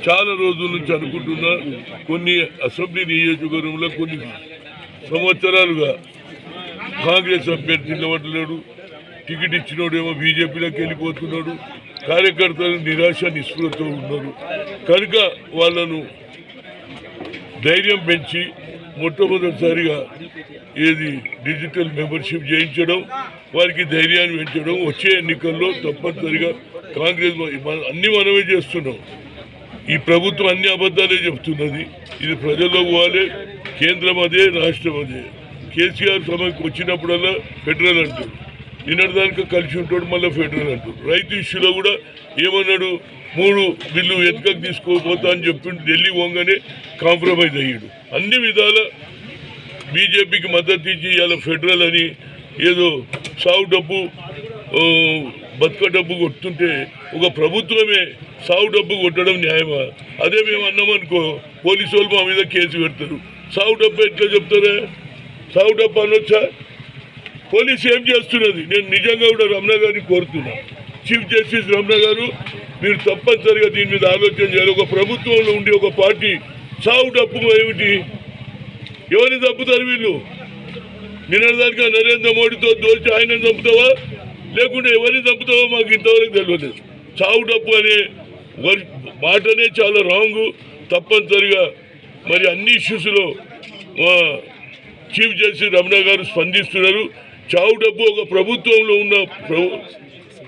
చాలా రోజుల నుంచి అనుకుంటున్నా. కొన్ని అసెంబ్లీ నియోజకవర్గంలో కొన్ని సంవత్సరాలుగా కాంగ్రెస్ అభ్యర్థి నిలబడలేడు, టికెట్ ఇచ్చినోడేమో బీజేపీలోకి వెళ్ళిపోతున్నాడు, కార్యకర్తలు నిరాశ నిస్పృహతో ఉన్నారు. కనుక వాళ్ళను ధైర్యం పెంచి మొట్టమొదటిసారిగా డిజిటల్ మెంబర్షిప్ చేయించడం, వారికి ధైర్యాన్ని పెంచడం. వచ్చే ఎన్నికల్లో తప్పనిసరిగా కాంగ్రెస్ అన్ని మనమే చేస్తున్నాం. ఈ ప్రభుత్వం అన్ని అబద్ధాలే చెప్తున్నది. ఇది ప్రజల్లో పోవాలి. కేంద్రం అదే, రాష్ట్రం అదే. కేసీఆర్ సమయంకి వచ్చినప్పుడల్లా ఫెడరల్ అంటారు, నిన్నటిదానికి కలిసి ఉంటాడు, మళ్ళీ ఫెడరల్ అంటారు. రైతు ఇష్యూలో కూడా ఏమన్నాడు, 3 బిల్లు వెనుకకు తీసుకోపోతా అని చెప్పిండు. ఢిల్లీ పోగానే కాంప్రమైజ్ అయ్యాడు. అన్ని విధాల బీజేపీకి మద్దతు ఇచ్చి ఇవాళ ఫెడరల్ అని ఏదో సాగు డబ్బు బతుక డబ్బు కొట్టుతుంటే ఒక ప్రభుత్వమే సాగు డబ్బు కొట్టడం న్యాయమా? అదే మేము అన్నామనుకో పోలీసు వాళ్ళు మా మీద కేసు పెడతారు. సాగు డబ్బు ఎట్లా చెప్తారా? సాగు డబ్బు అనొచ్చా? పోలీసు ఏం చేస్తున్నది? నేను నిజంగా కూడా రమణ గారిని కోరుతున్నా, చీఫ్ జస్టిస్ రమణ గారు, మీరు తప్పనిసరిగా దీని మీద ఆలోచన చేయాలి. ఒక ప్రభుత్వంలో ఉండి ఒక పార్టీ సాగు డబ్బు ఏమిటి? ఎవరిని చంపుతారు వీళ్ళు? నిన్నటిదాకా నరేంద్ర మోడీతో దోచి ఆయన చంపుతావా, లేకుంటే ఎవరిని చంపుతావో మాకు ఇంతవరకు తెలియలేదు. సాగు డబ్బు అనే మాటనే చాలా రాంగు. తప్పనిసరిగా మరి అన్ని ఇష్యూస్లో చీఫ్ జస్టిస్ రమణ గారు స్పందిస్తున్నారు. చావు డబ్బు ఒక ప్రభుత్వంలో ఉన్న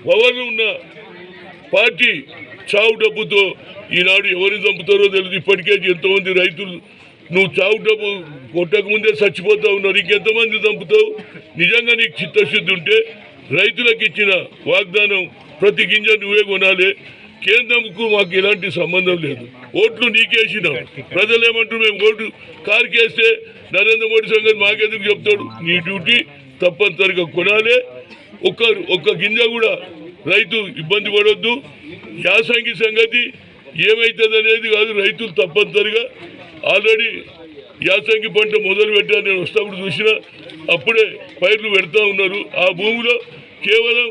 పవర్లో ఉన్న పార్టీ చావు డబ్బుతో ఈనాడు ఎవరిని చంపుతారో తెలియదు. ఇప్పటికే ఎంతోమంది రైతులు నువ్వు చావు డబ్బు కొట్టకముందే చచ్చిపోతా ఉన్నారు, ఇంకెంతమంది చంపుతావు? నిజంగా నీకు చిత్తశుద్ధి ఉంటే రైతులకు ఇచ్చిన వాగ్దానం ప్రతి గింజ నువ్వే కొనాలి. కేంద్రంకు మాకు ఎలాంటి సంబంధం లేదు. ఓట్లు నీకేసినాం, ప్రజలు ఏమంటారు, మేము ఓటు కారుకేస్తే నరేంద్ర మోడీ సంగతి మాకెందుకు చెప్తాడు? నీ డ్యూటీ తప్పనిసరిగా కొనాలి. ఒక్క గింజ కూడా రైతు ఇబ్బంది పడొద్దు. యాసంగి సంగతి ఏమవుతుంది అనేది కాదు, రైతులు తప్పనిసరిగా ఆల్రెడీ యాసంగి పంట మొదలు పెట్టారు. నేను వస్తప్పుడు చూసిన అప్పుడే పైర్లు పెడతా ఉన్నారు. ఆ భూమిలో కేవలం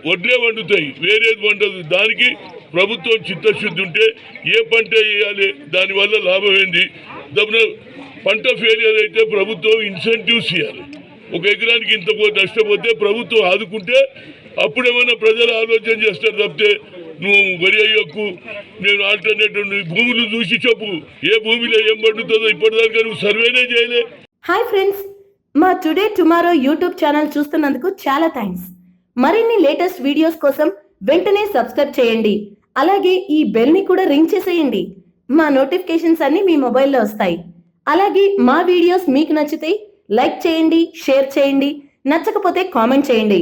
వడ్లే వండుతాయి, వేరేది వండదు. దానికి ప్రభుత్వం చిత్తశుద్ధి ఉంటే ఏ పంట వేయాలి, దానివల్ల లాభం ఏంది? పంట ఫెయిలియర్ అయితే ప్రభుత్వం ఇన్సెంటివ్స్ ఇవ్వాలి. 1 ఎకరానికి ఇంత నష్టపోతే ప్రభుత్వం ఆదుకుంటే అప్పుడేమైనా ప్రజలు ఆలోచన చేస్తారు. తప్పితే నువ్వు వరి అయ్యకు నేను ఆల్టర్నేటివ్ భూములు చూసి చెప్పు, ఏ భూమిలో ఏం పండుతుందో ఇప్పటిదాకా నువ్వు సర్వేనే చేయలే. హాయ్ ఫ్రెండ్స్, మా టుడే టుమారో యూట్యూబ్ ఛానల్ చూస్తున్నందుకు చాలా థ్యాంక్స్. మరిన్ని లేటెస్ట్ వీడియోస్ కోసం వెంటనే సబ్స్క్రైబ్ చేయండి. అలాగే ఈ బెల్ ని కూడా రింగ్ చేసేయండి. మా నోటిఫికేషన్స్ అన్ని మీ మొబైల్లో వస్తాయి. అలాగే మా వీడియోస్ మీకు నచ్చితే లైక్ చేయండి, షేర్ చేయండి, నచ్చకపోతే కామెంట్ చేయండి.